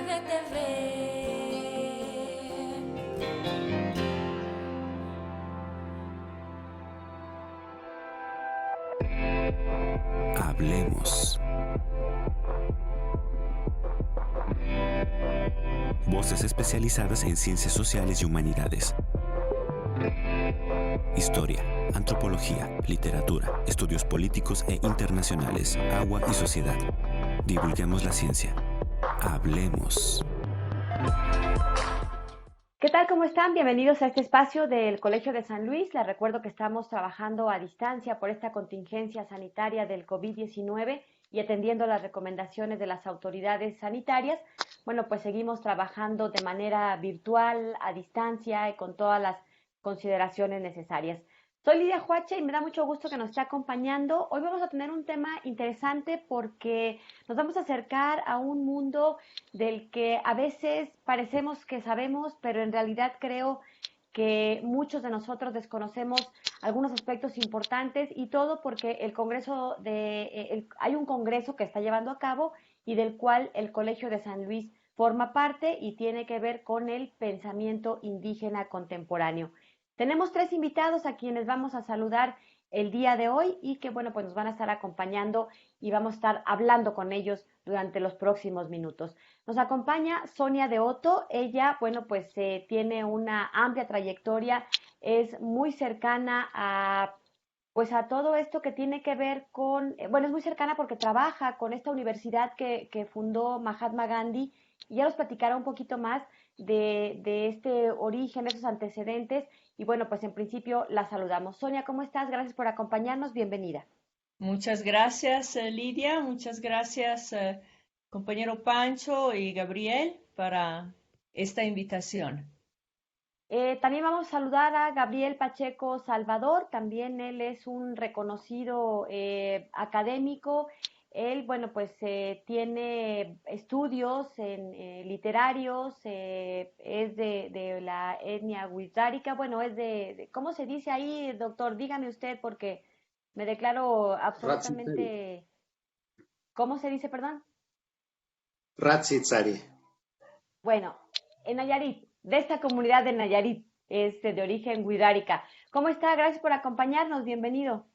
TV. Hablemos. Voces especializadas en ciencias sociales y humanidades. Historia, antropología, literatura, estudios políticos e internacionales, agua y sociedad. Divulguemos la ciencia. Hablemos. ¿Qué tal? ¿Cómo están? Bienvenidos a este espacio del Colegio de San Luis. Les recuerdo que estamos trabajando a distancia por esta contingencia sanitaria del COVID-19 y atendiendo las recomendaciones de las autoridades sanitarias. Bueno, pues seguimos trabajando de manera virtual, a distancia y con todas las consideraciones necesarias. Soy Lidia Huache y me da mucho gusto que nos esté acompañando. Hoy vamos a tener un tema interesante porque nos vamos a acercar a un mundo del que a veces parecemos que sabemos, pero en realidad creo que muchos de nosotros desconocemos algunos aspectos importantes y todo porque hay un congreso que está llevando a cabo y del cual el Colegio de San Luis forma parte y tiene que ver con el pensamiento indígena contemporáneo. Tenemos 3 invitados a quienes vamos a saludar el día de hoy y que, bueno, pues nos van a estar acompañando y vamos a estar hablando con ellos durante los próximos minutos. Nos acompaña Sonia de Otto. Ella, bueno, pues tiene una amplia trayectoria, es muy cercana a todo esto que tiene que ver con, bueno, es muy cercana porque trabaja con esta universidad que fundó Mahatma Gandhi y ya nos platicará un poquito más de este origen, esos antecedentes y bueno, pues en principio la saludamos. Sonia, ¿cómo estás? Gracias por acompañarnos, bienvenida. Muchas gracias, Lidia. Muchas gracias, compañero Pancho y Gabriel, para esta invitación. También vamos a saludar a Gabriel Pacheco Salvador, también él es un reconocido académico. Él, bueno, pues tiene estudios literarios, es de la etnia wixárika, bueno, es ¿cómo se dice ahí, doctor? Dígame usted porque me declaro Ratsitzari. absolutamente, ¿cómo se dice, perdón? Ratsitzari. Bueno, en Nayarit, de esta comunidad de Nayarit, de origen wixárika. ¿Cómo está? Gracias por acompañarnos, bienvenido.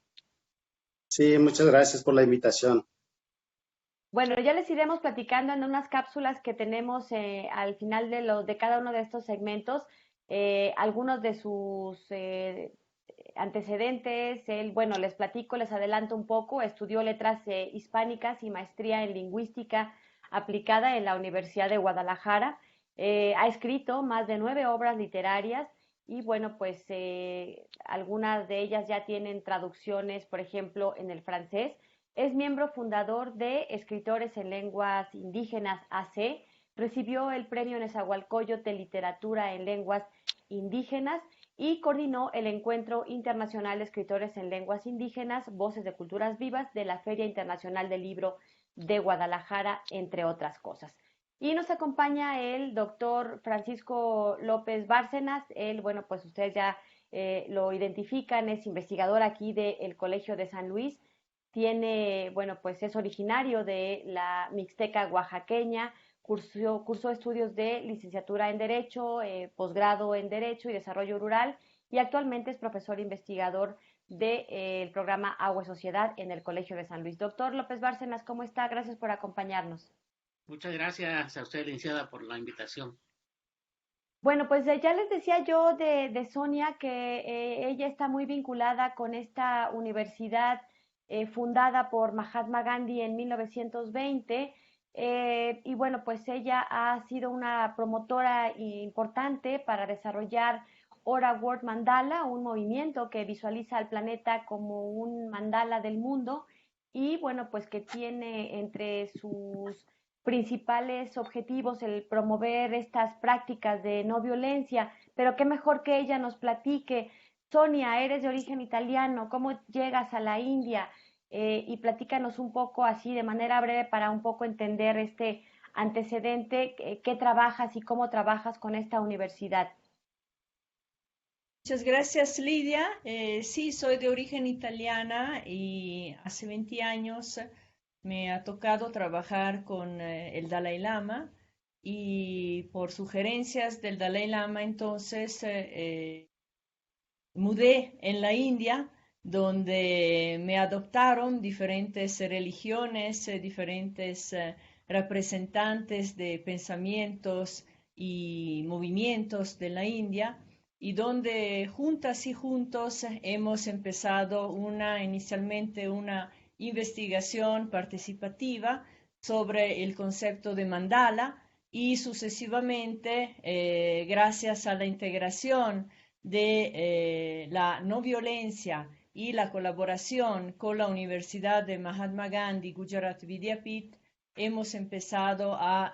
Sí, muchas gracias por la invitación. Bueno, ya les iremos platicando en unas cápsulas que tenemos al final de cada uno de estos segmentos, algunos de sus antecedentes. Él, bueno, les platico, les adelanto un poco, estudió letras hispánicas y maestría en lingüística aplicada en la Universidad de Guadalajara. Ha escrito más de 9 obras literarias y bueno, pues algunas de ellas ya tienen traducciones, por ejemplo, en el francés. Es miembro fundador de Escritores en Lenguas Indígenas AC, recibió el Premio Nezahualcóyotl de Literatura en Lenguas Indígenas y coordinó el Encuentro Internacional de Escritores en Lenguas Indígenas, Voces de Culturas Vivas de la Feria Internacional del Libro de Guadalajara, entre otras cosas. Y nos acompaña el doctor Francisco López Bárcenas. Él, bueno, pues ustedes ya lo identifican, es investigador aquí del Colegio de San Luis. Tiene, bueno, pues es originario de la Mixteca oaxaqueña, cursó estudios de licenciatura en Derecho, posgrado en Derecho y Desarrollo Rural y actualmente es profesor investigador del programa Agua y Sociedad en el Colegio de San Luis. Doctor López Bárcenas, ¿cómo está? Gracias por acompañarnos. Muchas gracias a usted, licenciada, por la invitación. Bueno, pues ya les decía yo de Sonia que ella está muy vinculada con esta universidad fundada por Mahatma Gandhi en 1920 y bueno, pues ella ha sido una promotora importante para desarrollar Ora World Mandala, un movimiento que visualiza al planeta como un mandala del mundo y bueno, pues que tiene entre sus principales objetivos el promover estas prácticas de no violencia, pero qué mejor que ella nos platique. Sonia, eres de origen italiano, ¿cómo llegas a la India? Y platícanos un poco así de manera breve para un poco entender este antecedente, qué trabajas y cómo trabajas con esta universidad. Muchas gracias, Lidia. Sí, soy de origen italiana y hace 20 años me ha tocado trabajar con el Dalai Lama y por sugerencias del Dalai Lama entonces mudé en la India, donde me adoptaron diferentes religiones, diferentes representantes de pensamientos y movimientos de la India, y donde juntas y juntos hemos empezado inicialmente una investigación participativa sobre el concepto de mandala y sucesivamente, gracias a la integración de la no violencia y la colaboración con la Universidad de Mahatma Gandhi, Gujarat Vidyapith, hemos empezado a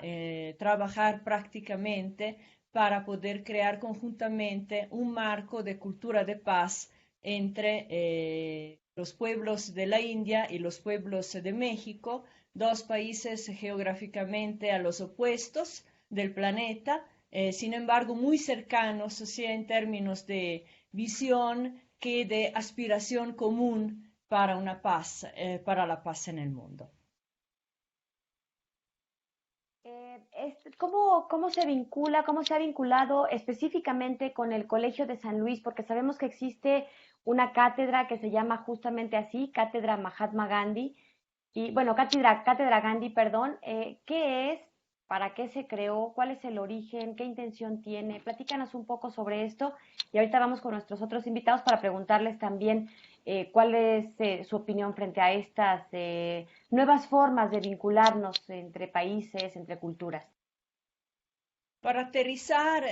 trabajar prácticamente para poder crear conjuntamente un marco de cultura de paz entre los pueblos de la India y los pueblos de México, dos países geográficamente a los opuestos del planeta, sin embargo muy cercanos, sea en términos de visión que de aspiración común para una paz, para la paz en el mundo. ¿Cómo se vincula, cómo se ha vinculado específicamente con el Colegio de San Luis? Porque sabemos que existe una cátedra que se llama justamente así, Cátedra Mahatma Gandhi, y bueno, Cátedra Gandhi, perdón. ¿Qué es? ¿Para qué se creó? ¿Cuál es el origen? ¿Qué intención tiene? Platícanos un poco sobre esto y ahorita vamos con nuestros otros invitados para preguntarles también cuál es su opinión frente a estas nuevas formas de vincularnos entre países, entre culturas. Para aterrizar,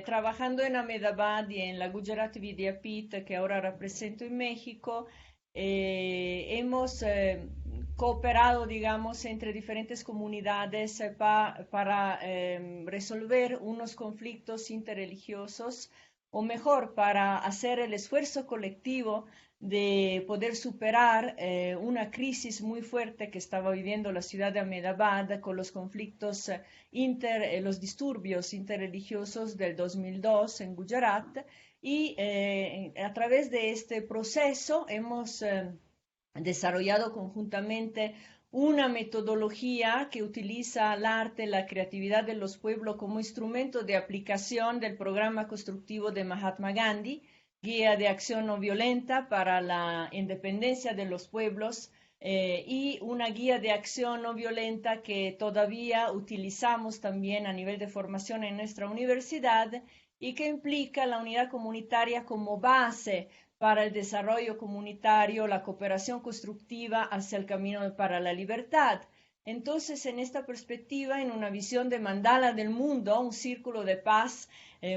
trabajando en Ahmedabad y en la Gujarat Vidyapith, que ahora represento en México, hemos cooperado, digamos, entre diferentes comunidades para resolver unos conflictos interreligiosos, o mejor, para hacer el esfuerzo colectivo de poder superar una crisis muy fuerte que estaba viviendo la ciudad de Ahmedabad con los conflictos los disturbios interreligiosos del 2002 en Gujarat, y a través de este proceso hemos desarrollado conjuntamente una metodología que utiliza el arte, la creatividad de los pueblos como instrumento de aplicación del programa constructivo de Mahatma Gandhi, Guía de Acción No Violenta para la Independencia de los Pueblos, y una guía de acción no violenta que todavía utilizamos también a nivel de formación en nuestra universidad y que implica la unidad comunitaria como base para el desarrollo comunitario, la cooperación constructiva hacia el camino para la libertad. Entonces, en esta perspectiva, en una visión de mandala del mundo, un círculo de paz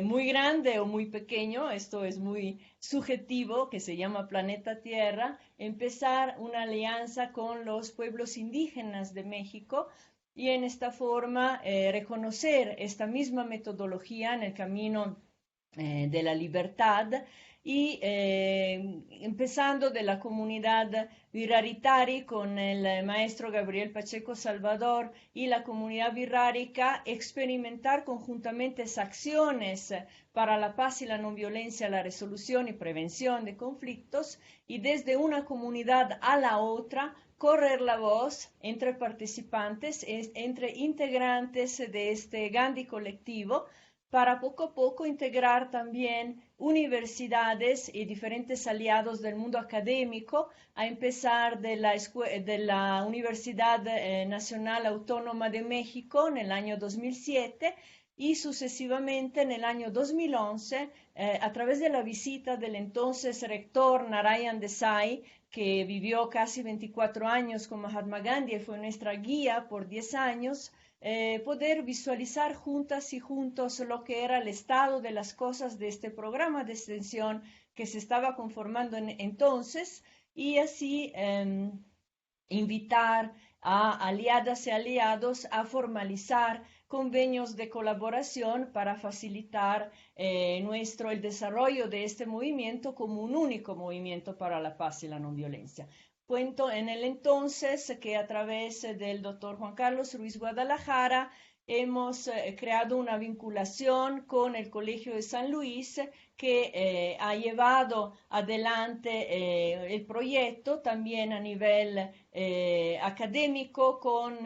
muy grande o muy pequeño, esto es muy subjetivo, que se llama Planeta Tierra, empezar una alianza con los pueblos indígenas de México y en esta forma reconocer esta misma metodología en el camino de la libertad, y empezando de la comunidad Viraritari con el maestro Gabriel Pacheco Salvador y la comunidad virárica, experimentar conjuntamente acciones para la paz y la no violencia, la resolución y prevención de conflictos, y desde una comunidad a la otra correr la voz entre participantes, entre integrantes de este Gandhi colectivo, para poco a poco integrar también universidades y diferentes aliados del mundo académico, a empezar de la Universidad Nacional Autónoma de México en el año 2007 y sucesivamente en el año 2011, a través de la visita del entonces rector Narayan Desai, que vivió casi 24 años con Mahatma Gandhi y fue nuestra guía por 10 años, poder visualizar juntas y juntos lo que era el estado de las cosas de este programa de extensión que se estaba conformando entonces, y así invitar a aliadas y aliados a formalizar convenios de colaboración para facilitar el desarrollo de este movimiento como un único movimiento para la paz y la no violencia. Cuento en el entonces que a través del doctor Juan Carlos Ruiz Guadalajara hemos creado una vinculación con el Colegio de San Luis que ha llevado adelante el proyecto también a nivel académico con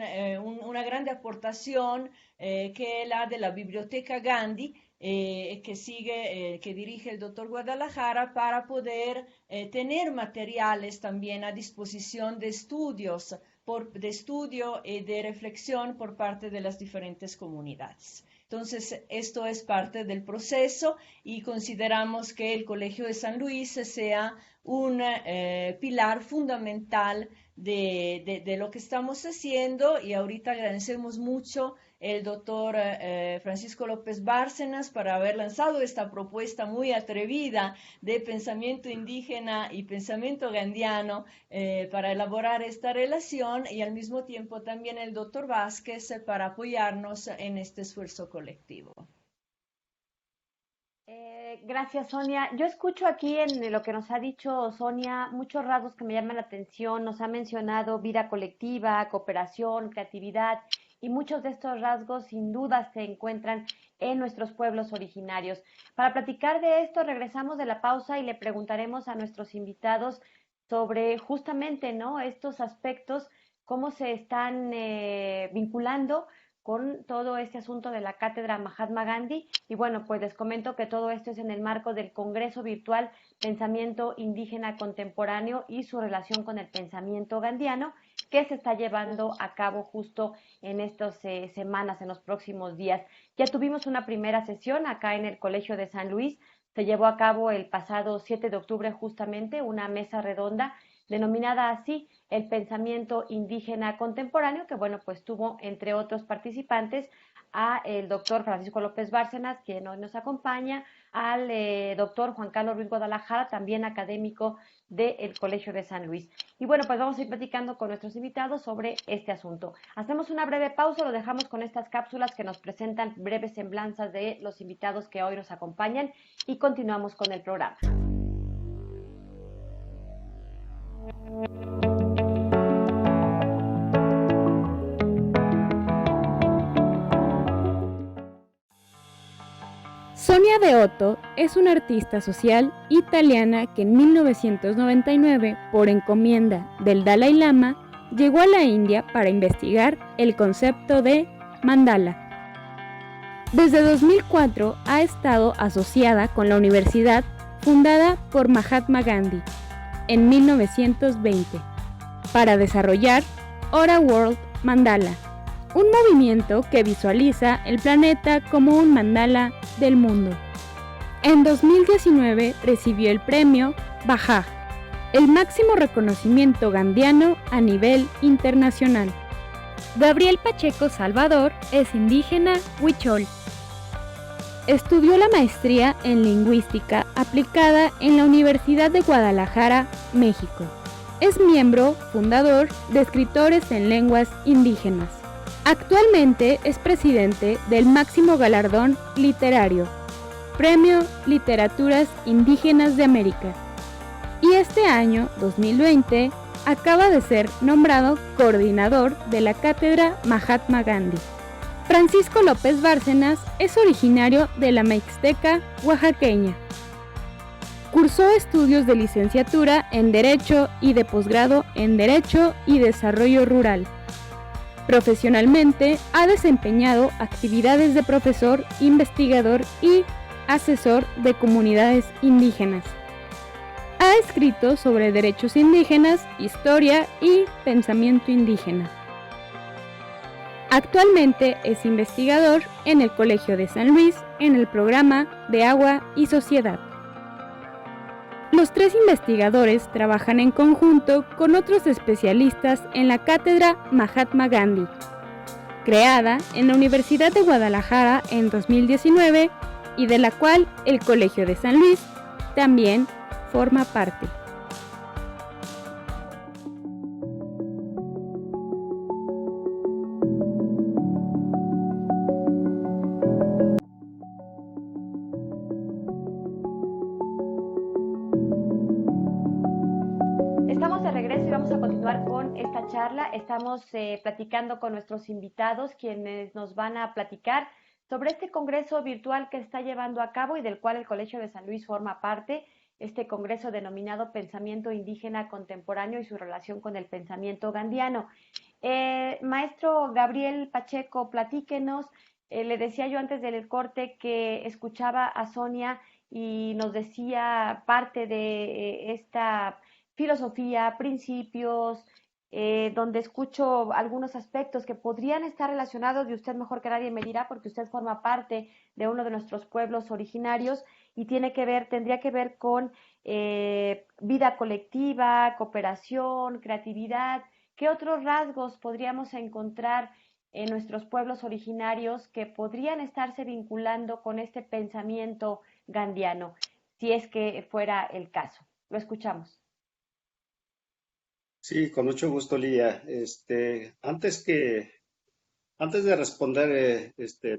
una grande aportación que es la de la Biblioteca Gandhi, que dirige el doctor Guadalajara para poder tener materiales también a disposición de estudios, de estudio y de reflexión por parte de las diferentes comunidades. Entonces, esto es parte del proceso y consideramos que el Colegio de San Luis sea un pilar fundamental de lo que estamos haciendo, y ahorita agradecemos mucho el doctor Francisco López Bárcenas por haber lanzado esta propuesta muy atrevida de pensamiento indígena y pensamiento gandiano para elaborar esta relación, y al mismo tiempo también el doctor Vázquez para apoyarnos en este esfuerzo colectivo. Gracias, Sonia. Yo escucho aquí en lo que nos ha dicho Sonia muchos rasgos que me llaman la atención. Nos ha mencionado vida colectiva, cooperación, creatividad, y muchos de estos rasgos sin duda se encuentran en nuestros pueblos originarios. Para platicar de esto, regresamos de la pausa y le preguntaremos a nuestros invitados sobre justamente, ¿no?, estos aspectos, cómo se están vinculando con todo este asunto de la Cátedra Mahatma Gandhi. Y bueno, pues les comento que todo esto es en el marco del Congreso Virtual Pensamiento Indígena Contemporáneo y su relación con el pensamiento gandiano, que se está llevando a cabo justo en estas semanas, en los próximos días. Ya tuvimos una primera sesión acá en el Colegio de San Luis. Se llevó a cabo el pasado 7 de octubre justamente una mesa redonda denominada así el pensamiento indígena contemporáneo, que bueno, pues tuvo entre otros participantes a el doctor Francisco López Bárcenas, quien hoy nos acompaña, al doctor Juan Carlos Ruiz Guadalajara, también académico del Colegio de San Luis. Y bueno, pues vamos a ir platicando con nuestros invitados sobre este asunto. Hacemos una breve pausa, lo dejamos con estas cápsulas que nos presentan breves semblanzas de los invitados que hoy nos acompañan y continuamos con el programa. Sonia Deotto es una artista social italiana que en 1999, por encomienda del Dalai Lama, llegó a la India para investigar el concepto de mandala. Desde 2004 ha estado asociada con la universidad fundada por Mahatma Gandhi en 1920 para desarrollar Ora World Mandala, un movimiento que visualiza el planeta como un mandala del mundo. En 2019 recibió el premio Bajaj, el máximo reconocimiento gandiano a nivel internacional. Gabriel Pacheco Salvador es indígena huichol. Estudió la maestría en lingüística aplicada en la Universidad de Guadalajara, México. Es miembro fundador de Escritores en Lenguas Indígenas. Actualmente es presidente del máximo galardón literario, Premio Literaturas Indígenas de América. Y este año, 2020, acaba de ser nombrado coordinador de la Cátedra Mahatma Gandhi. Francisco López Bárcenas es originario de la Mixteca oaxaqueña. Cursó estudios de licenciatura en Derecho y de posgrado en Derecho y Desarrollo Rural. Profesionalmente ha desempeñado actividades de profesor, investigador y asesor de comunidades indígenas. Ha escrito sobre derechos indígenas, historia y pensamiento indígena. Actualmente es investigador en el Colegio de San Luis en el programa de Agua y Sociedad. Los tres investigadores trabajan en conjunto con otros especialistas en la Cátedra Mahatma Gandhi, creada en la Universidad de Guadalajara en 2019 y de la cual el Colegio de San Luis también forma parte. Estamos de regreso y vamos a continuar continuar con esta charla. Estamos platicando con nuestros invitados, quienes nos van a platicar sobre este congreso virtual que está llevando a cabo y del cual el Colegio de San Luis forma parte, este congreso denominado Pensamiento Indígena Contemporáneo y su relación con el pensamiento gandhiano. Maestro Gabriel Pacheco, platíquenos. Le decía yo antes del corte que escuchaba a Sonia y nos decía parte de esta filosofía, principios, donde escucho algunos aspectos que podrían estar relacionados, y usted mejor que nadie me dirá, porque usted forma parte de uno de nuestros pueblos originarios y tendría que ver con vida colectiva, cooperación, creatividad. ¿Qué otros rasgos podríamos encontrar en nuestros pueblos originarios que podrían estarse vinculando con este pensamiento gandhiano, si es que fuera el caso? Lo escuchamos. Sí, con mucho gusto, Lidia. Antes de responder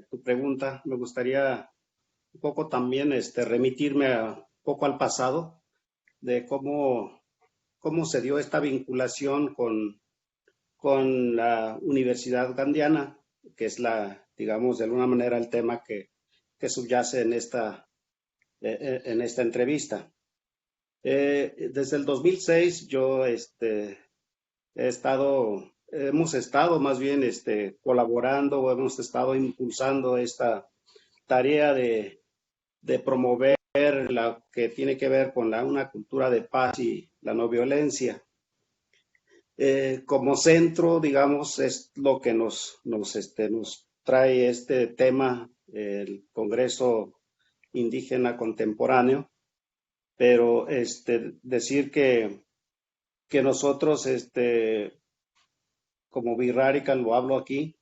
tu pregunta, me gustaría un poco también remitirme un poco al pasado de cómo se dio esta vinculación con la Universidad Gandhiana, que es digamos, de alguna manera el tema que subyace en esta entrevista. Desde el 2006 hemos estado más bien colaborando, o hemos estado impulsando esta tarea de promover la que tiene que ver con una cultura de paz y la no violencia. Como centro, digamos, es lo que nos trae este tema, el Congreso Indígena Contemporáneo, pero decir que nosotros, como Virrárica, lo hablo aquí,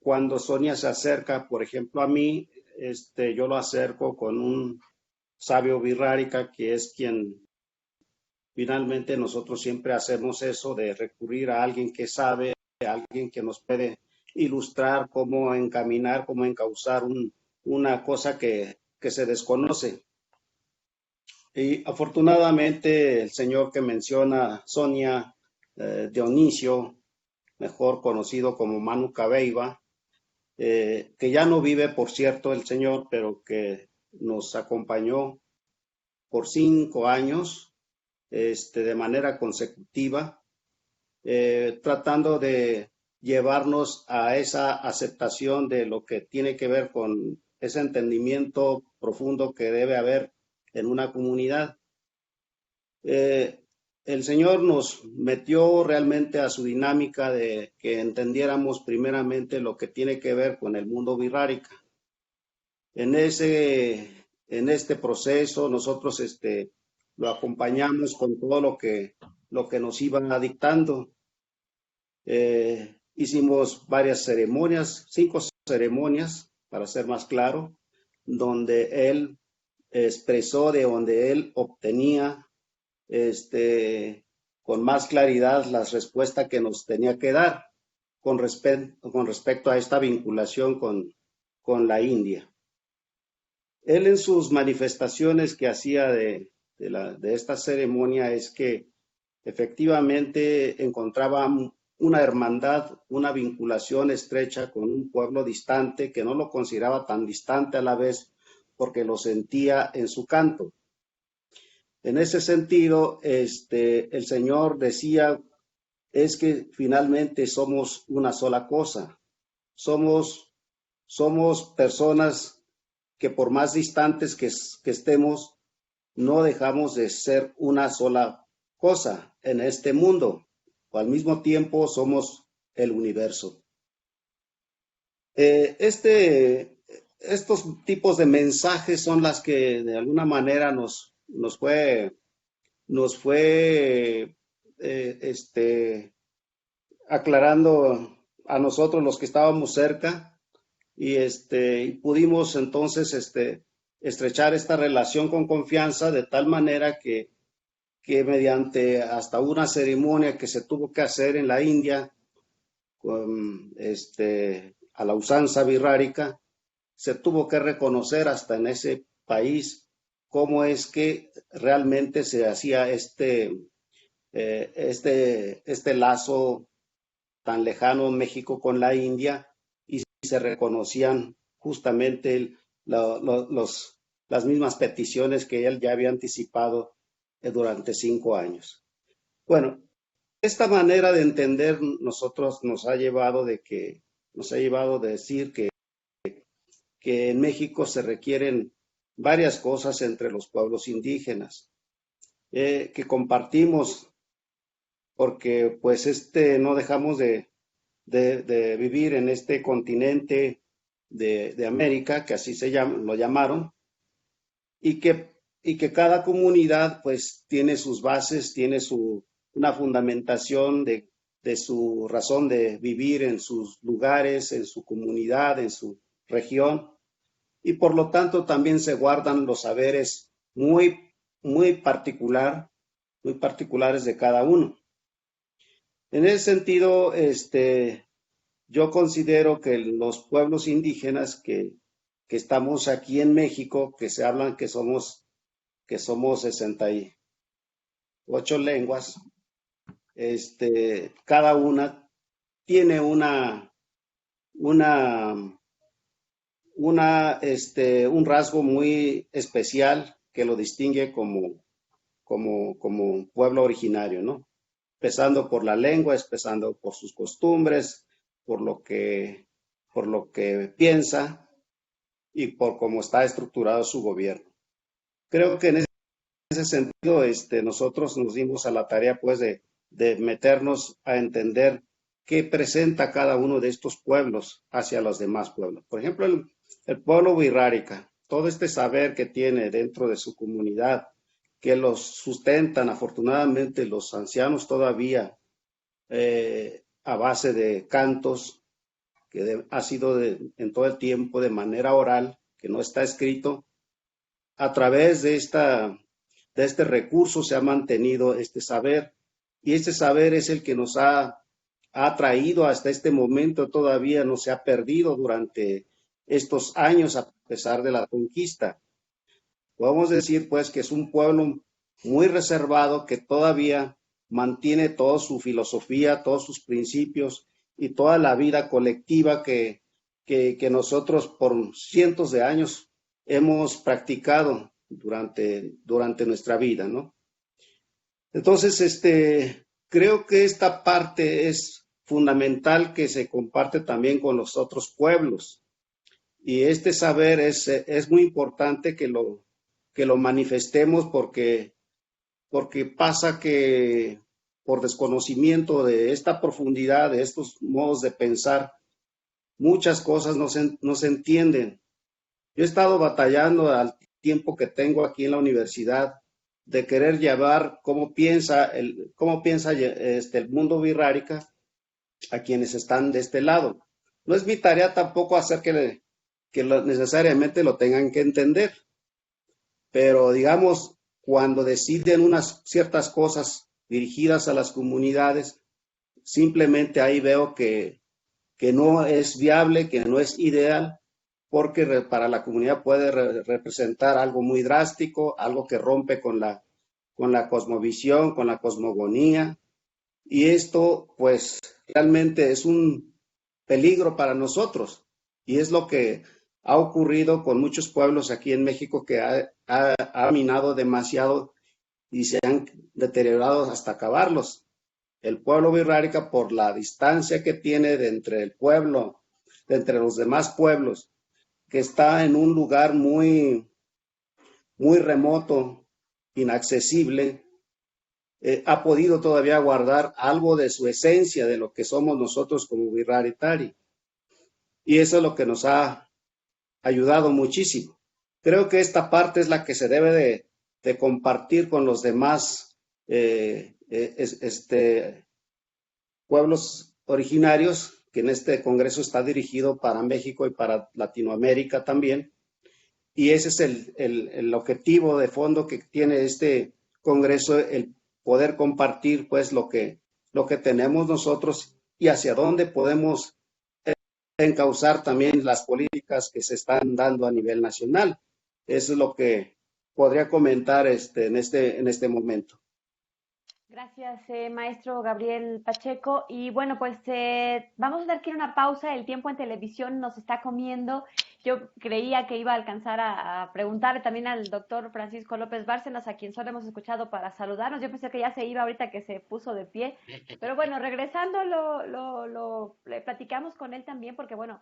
cuando Sonia se acerca, por ejemplo, a mí, yo lo acerco con un sabio Virrárica, que es quien finalmente nosotros siempre hacemos eso de recurrir a alguien que sabe, a alguien que nos puede ilustrar cómo encaminar, cómo encauzar una cosa que se desconoce. Y afortunadamente el señor que menciona, Sonia, Dionisio, mejor conocido como Manu Cabeiba, que ya no vive, por cierto, el señor, pero que nos acompañó por 5 años de manera consecutiva, tratando de llevarnos a esa aceptación de lo que tiene que ver con ese entendimiento profundo que debe haber en una comunidad. El Señor nos metió realmente a su dinámica de que entendiéramos primeramente lo que tiene que ver con el mundo virrárica. En este proceso nosotros lo acompañamos con todo lo que nos iban dictando. Hicimos varias ceremonias, 5 ceremonias, para ser más claro, donde él expresó de donde él obtenía con más claridad las respuestas que nos tenía que dar con respecto a esta vinculación con la India. Él, en sus manifestaciones que hacía de esta ceremonia, es que efectivamente encontraba una hermandad, una vinculación estrecha con un pueblo distante, que no lo consideraba tan distante a la vez, porque lo sentía en su canto. En ese sentido, el Señor decía, es que finalmente somos una sola cosa. Somos personas que, por más distantes que estemos, no dejamos de ser una sola cosa en este mundo, o al mismo tiempo somos el universo. Estos tipos de mensajes son las que de alguna manera nos fue aclarando a nosotros, los que estábamos cerca, y pudimos entonces estrechar esta relación con confianza, de tal manera que mediante hasta una ceremonia que se tuvo que hacer en la India, a la usanza virrárica, se tuvo que reconocer hasta en ese país cómo es que realmente se hacía este lazo tan lejano México con la India, y se reconocían justamente las mismas peticiones que él ya había anticipado durante 5 años. Bueno, esta manera de entender nosotros nos ha llevado a decir que en México se requieren varias cosas entre los pueblos indígenas, que compartimos, porque pues no dejamos de vivir en este continente de América, que así lo llamaron, y que cada comunidad pues tiene sus bases, tiene una fundamentación de su razón de vivir en sus lugares, en su comunidad, en su región, y por lo tanto también se guardan los saberes muy particulares de cada uno. En ese sentido, yo considero que los pueblos indígenas que estamos aquí en México, que se hablan que somos 68 lenguas, cada una tiene un rasgo muy especial que lo distingue como pueblo originario, ¿no? Empezando por la lengua, empezando por sus costumbres, por lo que piensa y por cómo está estructurado su gobierno. Creo que en ese sentido nosotros nos dimos a la tarea pues de meternos a entender qué presenta cada uno de estos pueblos hacia los demás pueblos. Por ejemplo, el pueblo Wixárika, todo este saber que tiene dentro de su comunidad, que los sustentan afortunadamente los ancianos todavía a base de cantos, que ha sido en todo el tiempo de manera oral, que no está escrito. A través de este recurso se ha mantenido este saber, y este saber es el que nos ha traído hasta este momento, todavía no se ha perdido durante estos años a pesar de la conquista. Podemos decir pues que es un pueblo muy reservado que todavía mantiene toda su filosofía, todos sus principios y toda la vida colectiva que nosotros por cientos de años hemos practicado durante nuestra vida, ¿no? Entonces, creo que esta parte es fundamental, que se comparte también con los otros pueblos. Y este saber es muy importante que lo manifestemos, porque pasa que por desconocimiento de esta profundidad, de estos modos de pensar, muchas cosas no se entienden. Yo he estado batallando al tiempo que tengo aquí en la universidad de querer llevar cómo piensa el mundo Wixárika a quienes están de este lado. No es mi tarea tampoco hacer que necesariamente lo tengan que entender, pero digamos, cuando deciden unas ciertas cosas dirigidas a las comunidades, simplemente ahí veo que no es viable, que no es ideal, porque para la comunidad puede representar algo muy drástico, algo que rompe con la cosmovisión, con la cosmogonía, y esto pues realmente es un peligro para nosotros, y es lo que ha ocurrido con muchos pueblos aquí en México, que ha minado demasiado y se han deteriorado hasta acabarlos. El pueblo Wixárika, por la distancia que tiene de entre los demás pueblos, que está en un lugar muy, muy remoto, inaccesible, ha podido todavía guardar algo de su esencia, de lo que somos nosotros como Wixárika. Y eso es lo que nos ha ayudado muchísimo. Creo que esta parte es la que se debe de compartir con los demás pueblos originarios, que en este congreso está dirigido para México y para Latinoamérica también. Y ese es el objetivo de fondo que tiene este congreso, el poder compartir pues lo que tenemos nosotros y hacia dónde podemos encauzar también las políticas que se están dando a nivel nacional. Eso es lo que podría comentar en este momento. Gracias, maestro Gabriel Pacheco. Y bueno, pues vamos a dar que ir una pausa. El tiempo en televisión nos está comiendo. Yo creía que iba a alcanzar a preguntarle también al doctor Francisco López Bárcenas, a quien solo hemos escuchado para saludarnos. Yo pensé que ya se iba ahorita que se puso de pie. Pero bueno, regresando, le platicamos con él también, porque bueno,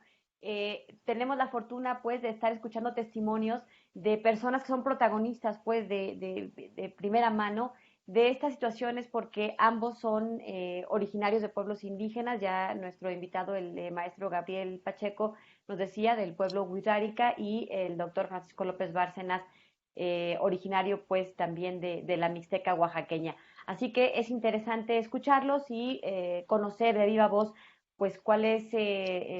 tenemos la fortuna pues de estar escuchando testimonios de personas que son protagonistas pues de primera mano de estas situaciones, porque ambos son originarios de pueblos indígenas. Ya nuestro invitado, el maestro Gabriel Pacheco, nos decía del pueblo Wixárika, y el doctor Francisco López Bárcenas, originario pues también de la Mixteca oaxaqueña. Así que es interesante escucharlos y conocer de viva voz pues cuál es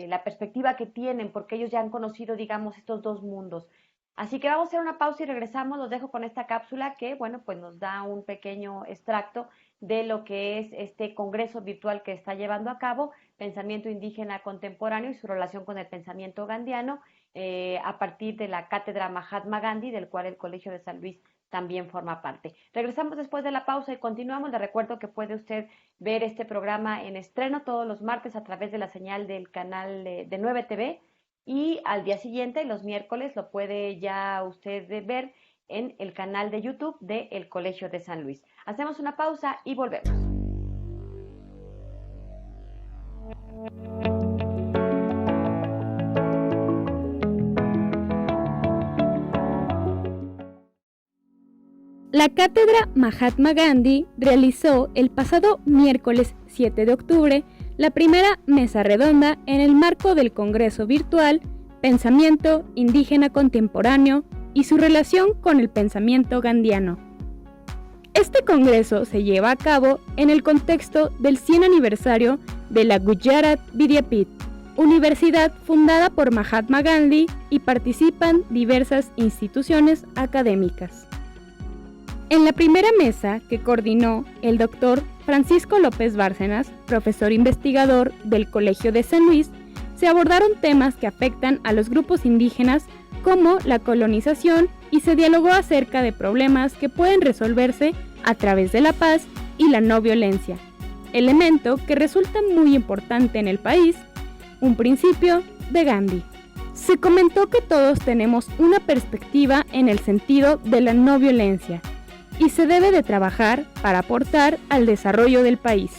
la perspectiva que tienen, porque ellos ya han conocido, digamos, estos dos mundos. Así que vamos a hacer una pausa y regresamos. Los dejo con esta cápsula que, bueno, pues nos da un pequeño extracto de lo que es este congreso virtual que está llevando a cabo, Pensamiento Indígena Contemporáneo y su relación con el pensamiento gandhiano, a partir de la cátedra Mahatma Gandhi, del cual el Colegio de San Luis también forma parte. Regresamos después de la pausa y continuamos. Le recuerdo que puede usted ver este programa en estreno todos los martes a través de la señal del canal de 9 TV, y al día siguiente, los miércoles, lo puede ya usted ver en el canal de YouTube de El Colegio de San Luis. Hacemos una pausa y volvemos. La cátedra Mahatma Gandhi realizó el pasado miércoles 7 de octubre la primera mesa redonda en el marco del Congreso Virtual Pensamiento Indígena Contemporáneo y su relación con el pensamiento gandhiano. Este congreso se lleva a cabo en el contexto del 100 aniversario de la Gujarat Vidyapith, universidad fundada por Mahatma Gandhi, y participan diversas instituciones académicas. En la primera mesa, que coordinó el doctor Francisco López Bárcenas, profesor investigador del Colegio de San Luis, se abordaron temas que afectan a los grupos indígenas como la colonización, y se dialogó acerca de problemas que pueden resolverse a través de la paz y la no violencia, elemento que resulta muy importante en el país, un principio de Gandhi. Se comentó que todos tenemos una perspectiva en el sentido de la no violencia, y se debe de trabajar para aportar al desarrollo del país.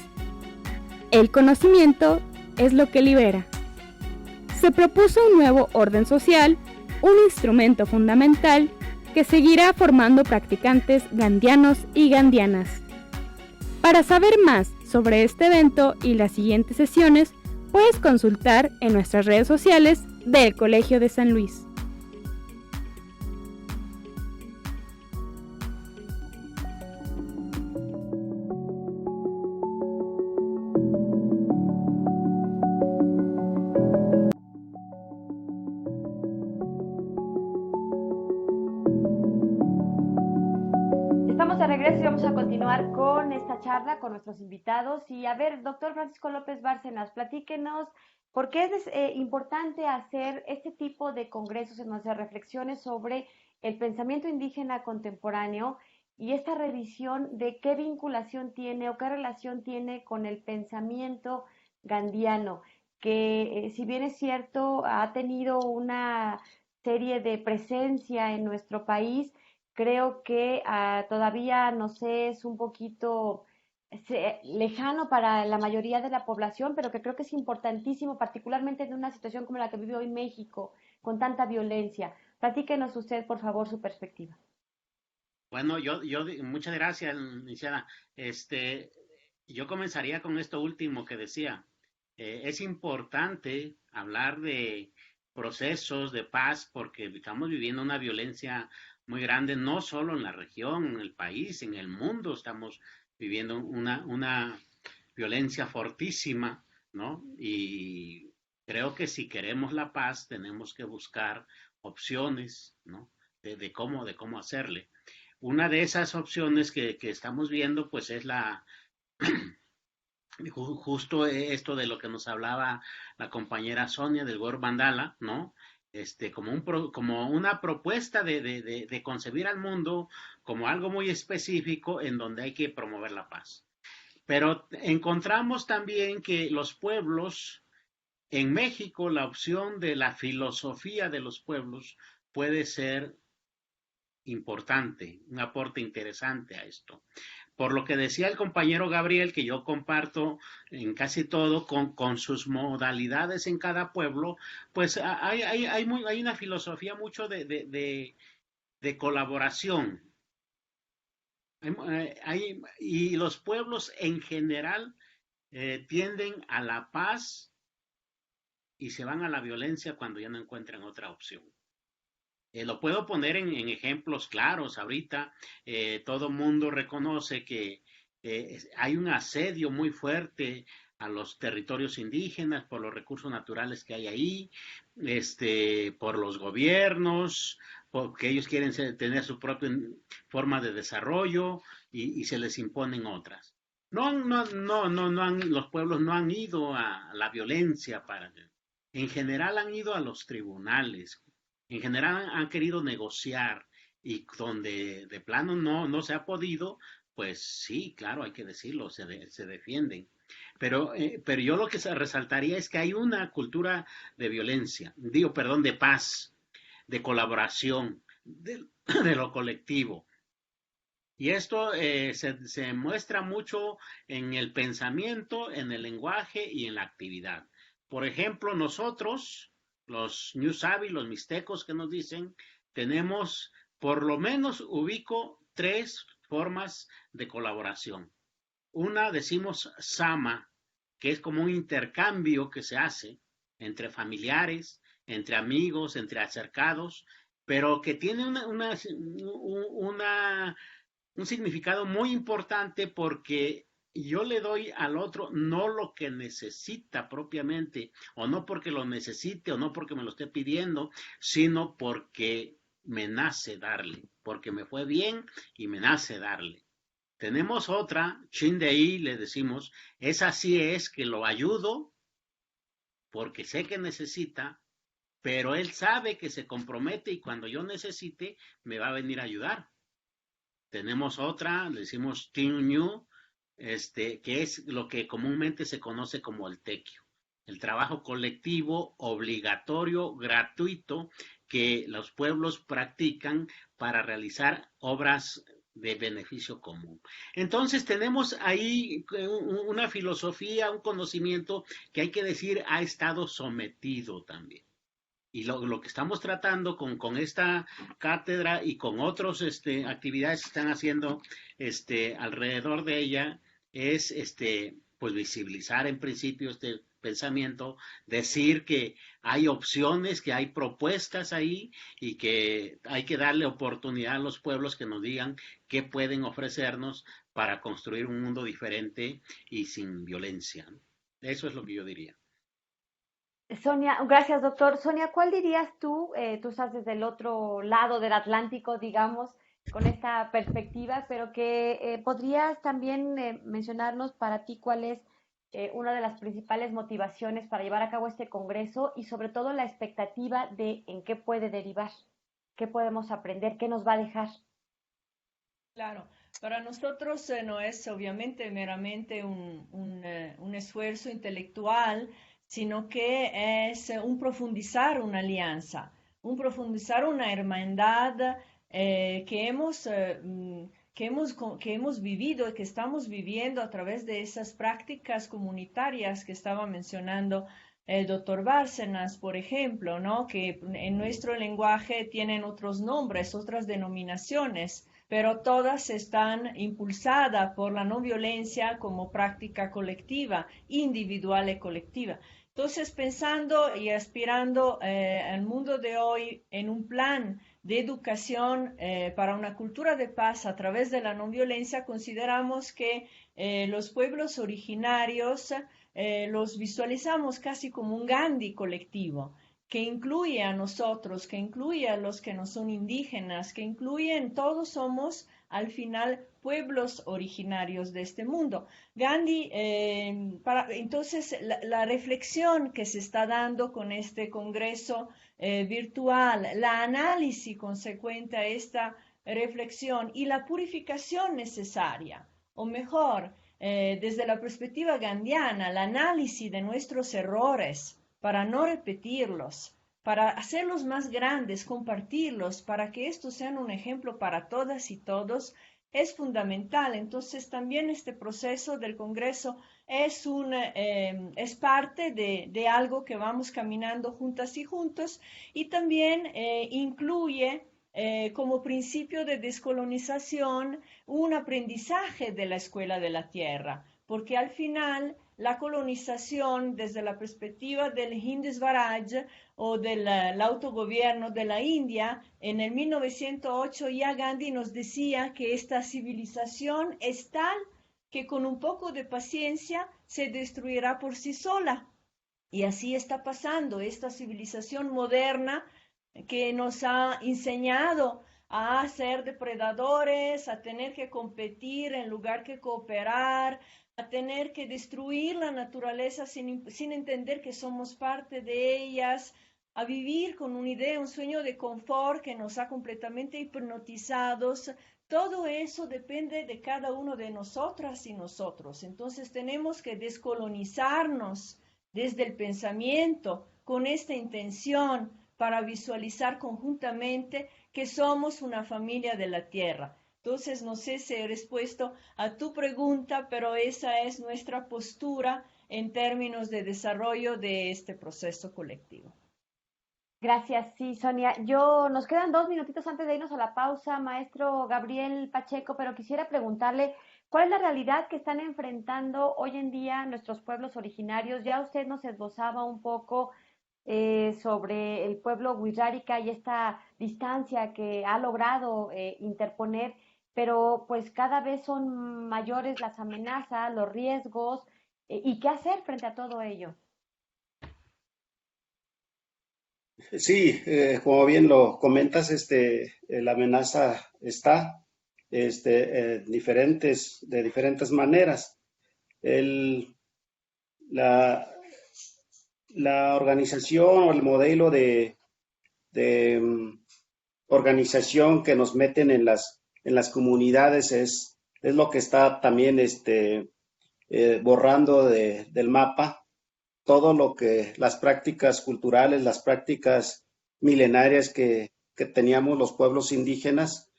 El conocimiento es lo que libera. Se propuso un nuevo orden social, un instrumento fundamental que seguirá formando practicantes gandhianos y gandhianas. Para saber más sobre este evento y las siguientes sesiones, puedes consultar en nuestras redes sociales del Colegio de San Luis. Estamos de regreso y vamos a continuar con esta charla con nuestros invitados. Y a ver, doctor Francisco López Bárcenas, platíquenos por qué es importante hacer este tipo de congresos en nuestras reflexiones sobre el pensamiento indígena contemporáneo, y esta revisión de qué vinculación tiene o qué relación tiene con el pensamiento gandhiano, que si bien es cierto ha tenido una serie de presencia en nuestro país, creo que todavía, no sé, es un poquito lejano para la mayoría de la población, pero que creo que es importantísimo, particularmente en una situación como la que vive hoy México, con tanta violencia. Platíquenos usted, por favor, su perspectiva. Bueno, muchas gracias, licenciada. Yo comenzaría con esto último que decía. Es importante hablar de procesos de paz porque estamos viviendo una violencia muy grande, no solo en la región, en el país, en el mundo estamos viviendo una violencia fortísima, ¿no? Y creo que si queremos la paz tenemos que buscar opciones, ¿no? De cómo hacerle. Una de esas opciones que estamos viendo, pues es justo esto de lo que nos hablaba la compañera Sonia del Gor Mandala, ¿no? Como una propuesta de concebir al mundo como algo muy específico en donde hay que promover la paz. Pero encontramos también que los pueblos, en México, la opción de la filosofía de los pueblos puede ser importante, un aporte interesante a esto. Por lo que decía el compañero Gabriel, que yo comparto en casi todo con sus modalidades en cada pueblo, pues hay una filosofía mucho de colaboración. Y los pueblos en general tienden a la paz y se van a la violencia cuando ya no encuentran otra opción. Lo puedo poner en ejemplos claros. Ahorita todo mundo reconoce que hay un asedio muy fuerte a los territorios indígenas por los recursos naturales que hay ahí, por los gobiernos, porque ellos quieren tener su propia forma de desarrollo y se les imponen otras. Los pueblos no han ido a la violencia en general han ido a los tribunales. En general han querido negociar y donde de plano no se ha podido, pues sí, claro, hay que decirlo, se defienden. Pero yo lo que resaltaría es que hay una cultura de violencia, de paz, de colaboración, de lo colectivo. Y esto se muestra mucho en el pensamiento, en el lenguaje y en la actividad. Por ejemplo, nosotros, los New Sabi, los mixtecos que nos dicen, tenemos, por lo menos ubico 3 formas de colaboración. Una decimos sama, que es como un intercambio que se hace entre familiares, entre amigos, entre acercados, pero que tiene un significado muy importante porque yo le doy al otro no lo que necesita propiamente, o no porque lo necesite, o no porque me lo esté pidiendo, sino porque me nace darle, porque me fue bien y me nace darle. Tenemos otra, chin de ahí, le decimos, esa sí es que lo ayudo porque sé que necesita, pero él sabe que se compromete y cuando yo necesite me va a venir a ayudar. Tenemos otra, le decimos Tinyu, que es lo que comúnmente se conoce como el tequio, el trabajo colectivo obligatorio, gratuito, que los pueblos practican para realizar obras de beneficio común. Entonces tenemos ahí una filosofía, un conocimiento que hay que decir ha estado sometido también. Y lo que estamos tratando con esta cátedra y con otras actividades que están haciendo alrededor de ella es pues visibilizar en principio este pensamiento, decir que hay opciones, que hay propuestas ahí y que hay que darle oportunidad a los pueblos que nos digan qué pueden ofrecernos para construir un mundo diferente y sin violencia. Eso es lo que yo diría. Sonia, gracias doctor. Sonia, ¿cuál dirías tú? Tú estás desde el otro lado del Atlántico, digamos, con esta perspectiva, pero que podrías también mencionarnos para ti cuál es una de las principales motivaciones para llevar a cabo este congreso y sobre todo la expectativa de en qué puede derivar, qué podemos aprender, qué nos va a dejar. Claro, para nosotros no es obviamente meramente un esfuerzo intelectual, sino que es un profundizar una alianza, un profundizar una hermandad que hemos vivido y que estamos viviendo a través de esas prácticas comunitarias que estaba mencionando el doctor Bárcenas, por ejemplo, ¿no? Que en nuestro lenguaje tienen otros nombres, otras denominaciones, pero todas están impulsadas por la no violencia como práctica colectiva, individual y colectiva. Entonces, pensando y aspirando al mundo de hoy en un plan de educación para una cultura de paz a través de la no violencia, consideramos que los pueblos originarios los visualizamos casi como un Gandhi colectivo, que incluye a nosotros, que incluye a los que no son indígenas, que incluyen, todos somos al final pueblos originarios de este mundo. Gandhi, entonces la reflexión que se está dando con este congreso virtual, la análisis consecuente a esta reflexión y la purificación necesaria, o mejor, desde la perspectiva gandhiana, el análisis de nuestros errores para no repetirlos, para hacerlos más grandes, compartirlos, para que estos sean un ejemplo para todas y todos, es fundamental. Entonces, también este proceso del Congreso es parte de algo que vamos caminando juntas y juntos, y también incluye como principio de descolonización un aprendizaje de la Escuela de la Tierra, porque al final la colonización desde la perspectiva del Hind Swaraj o del autogobierno de la India, en el 1908 ya Gandhi nos decía que esta civilización es tal que con un poco de paciencia se destruirá por sí sola. Y así está pasando. Esta civilización moderna que nos ha enseñado a ser depredadores, a tener que competir en lugar que cooperar, a tener que destruir la naturaleza sin entender que somos parte de ellas, a vivir con una idea, un sueño de confort que nos ha completamente hipnotizados. Todo eso depende de cada uno de nosotras y nosotros. Entonces tenemos que descolonizarnos desde el pensamiento con esta intención para visualizar conjuntamente que somos una familia de la Tierra. Entonces, no sé si he respuesto a tu pregunta, pero esa es nuestra postura en términos de desarrollo de este proceso colectivo. Gracias, sí, Sonia. Nos quedan 2 minutitos antes de irnos a la pausa, maestro Gabriel Pacheco, pero quisiera preguntarle, ¿cuál es la realidad que están enfrentando hoy en día nuestros pueblos originarios? Ya usted nos esbozaba un poco sobre el pueblo wixárika y esta distancia que ha logrado interponer, pero pues cada vez son mayores las amenazas, los riesgos, y qué hacer frente a todo ello. Sí, como bien lo comentas, la amenaza está de diferentes maneras. La, la organización o el modelo de organización que nos meten en las comunidades es lo que está también borrando del mapa todo lo que las prácticas culturales, las prácticas milenarias que teníamos los pueblos indígenas,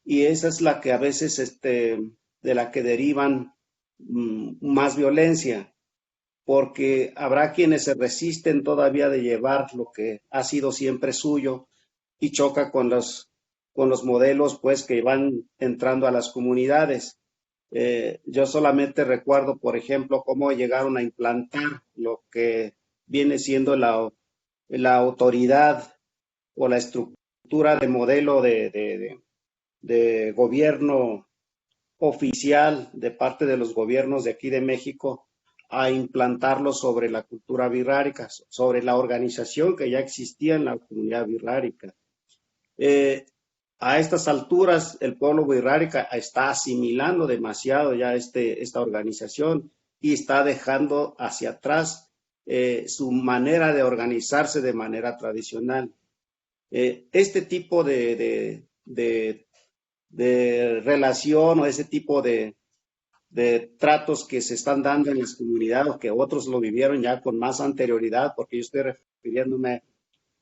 y esa es la que a veces de la que derivan más violencia, porque habrá quienes se resisten todavía de llevar lo que ha sido siempre suyo y choca con los modelos pues que van entrando a las comunidades. Yo solamente recuerdo, por ejemplo, cómo llegaron a implantar lo que viene siendo la autoridad o la estructura de modelo de gobierno oficial de parte de los gobiernos de aquí de México, a implantarlo sobre la cultura wixárika, sobre la organización que ya existía en la comunidad wixárika. A estas alturas, el pueblo wixárika está asimilando demasiado ya esta organización y está dejando hacia atrás su manera de organizarse de manera tradicional. Este tipo de relación o ese tipo de tratos que se están dando en las comunidades, que otros lo vivieron ya con más anterioridad, porque yo estoy refiriéndome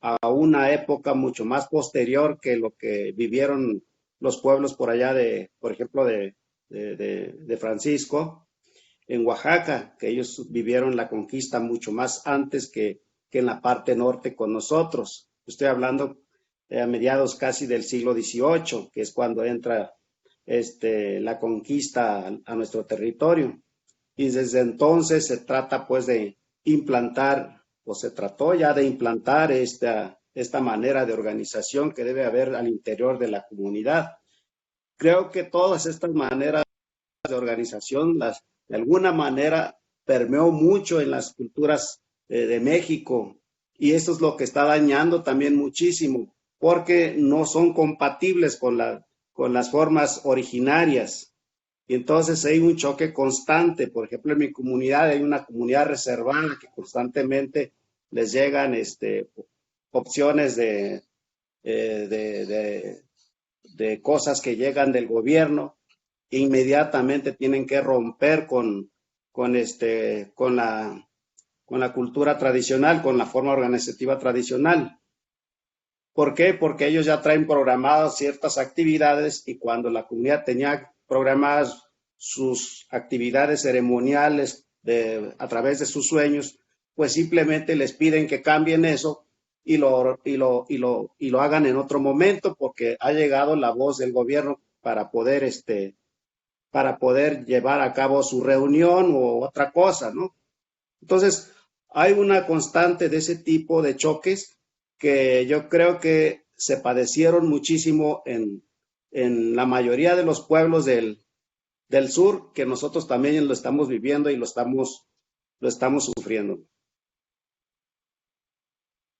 a una época mucho más posterior que lo que vivieron los pueblos por allá por ejemplo, de Francisco, en Oaxaca, que ellos vivieron la conquista mucho más antes que en la parte norte con nosotros. Estoy hablando a mediados casi del siglo XVIII, que es cuando entra la conquista a nuestro territorio. Y desde entonces se trata pues de implantar, o se trató ya de implantar esta manera de organización que debe haber al interior de la comunidad. Creo que todas estas maneras de organización, de alguna manera, permeó mucho en las culturas de México, y eso es lo que está dañando también muchísimo, porque no son compatibles con las formas originarias. Y entonces hay un choque constante. Por ejemplo, en mi comunidad hay una comunidad reservada que constantemente les llegan opciones de cosas que llegan del gobierno, inmediatamente tienen que romper con la cultura tradicional, con la forma organizativa tradicional. ¿Por qué? Porque ellos ya traen programadas ciertas actividades y cuando la comunidad tenía programadas sus actividades ceremoniales a través de sus sueños, pues simplemente les piden que cambien eso y lo hagan en otro momento porque ha llegado la voz del gobierno para poder llevar a cabo su reunión u otra cosa, ¿no? Entonces, hay una constante de ese tipo de choques que yo creo que se padecieron muchísimo en la mayoría de los pueblos del sur, que nosotros también lo estamos viviendo y lo estamos sufriendo.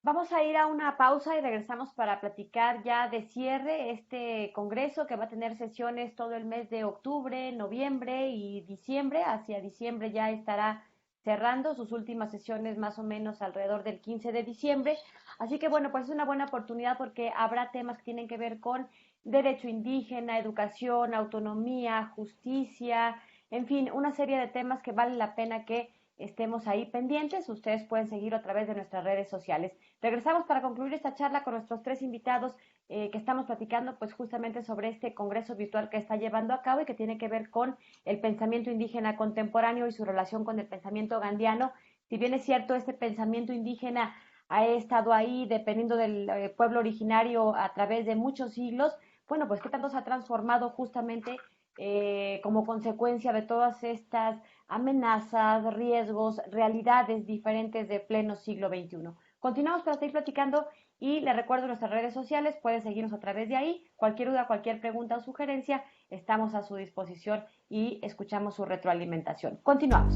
Vamos a ir a una pausa y regresamos para platicar ya de cierre este congreso que va a tener sesiones todo el mes de octubre, noviembre y diciembre. Hacia diciembre ya estará cerrando sus últimas sesiones más o menos alrededor del 15 de diciembre. Así que bueno, pues es una buena oportunidad porque habrá temas que tienen que ver con derecho indígena, educación, autonomía, justicia, en fin, una serie de temas que vale la pena que estemos ahí pendientes. Ustedes pueden seguirlo a través de nuestras redes sociales. Regresamos para concluir esta charla con nuestros tres invitados que estamos platicando pues justamente sobre este congreso virtual que está llevando a cabo y que tiene que ver con el pensamiento indígena contemporáneo y su relación con el pensamiento gandiano. Si bien es cierto, este pensamiento indígena ha estado ahí dependiendo del pueblo originario a través de muchos siglos, bueno, pues qué tanto se ha transformado justamente como consecuencia de todas estas amenazas, riesgos, realidades diferentes de pleno siglo XXI. Continuamos para seguir platicando y les recuerdo nuestras redes sociales, pueden seguirnos a través de ahí. Cualquier duda, cualquier pregunta o sugerencia, estamos a su disposición y escuchamos su retroalimentación. Continuamos.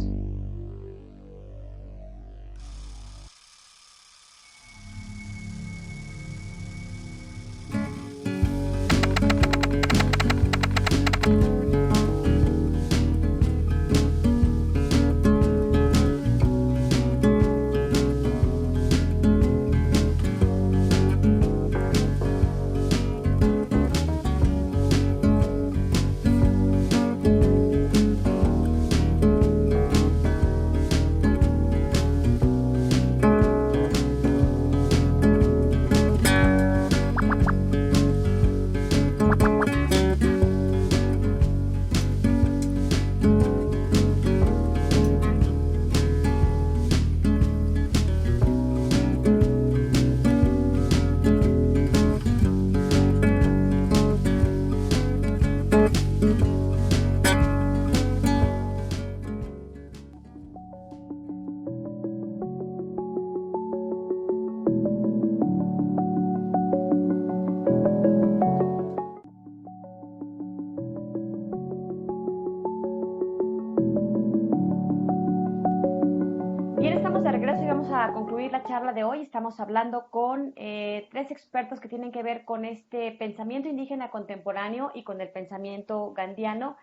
Bien, estamos de regreso y vamos a concluir la charla de hoy. Estamos hablando con tres expertos que tienen que ver con este pensamiento indígena contemporáneo y con el pensamiento gandiano.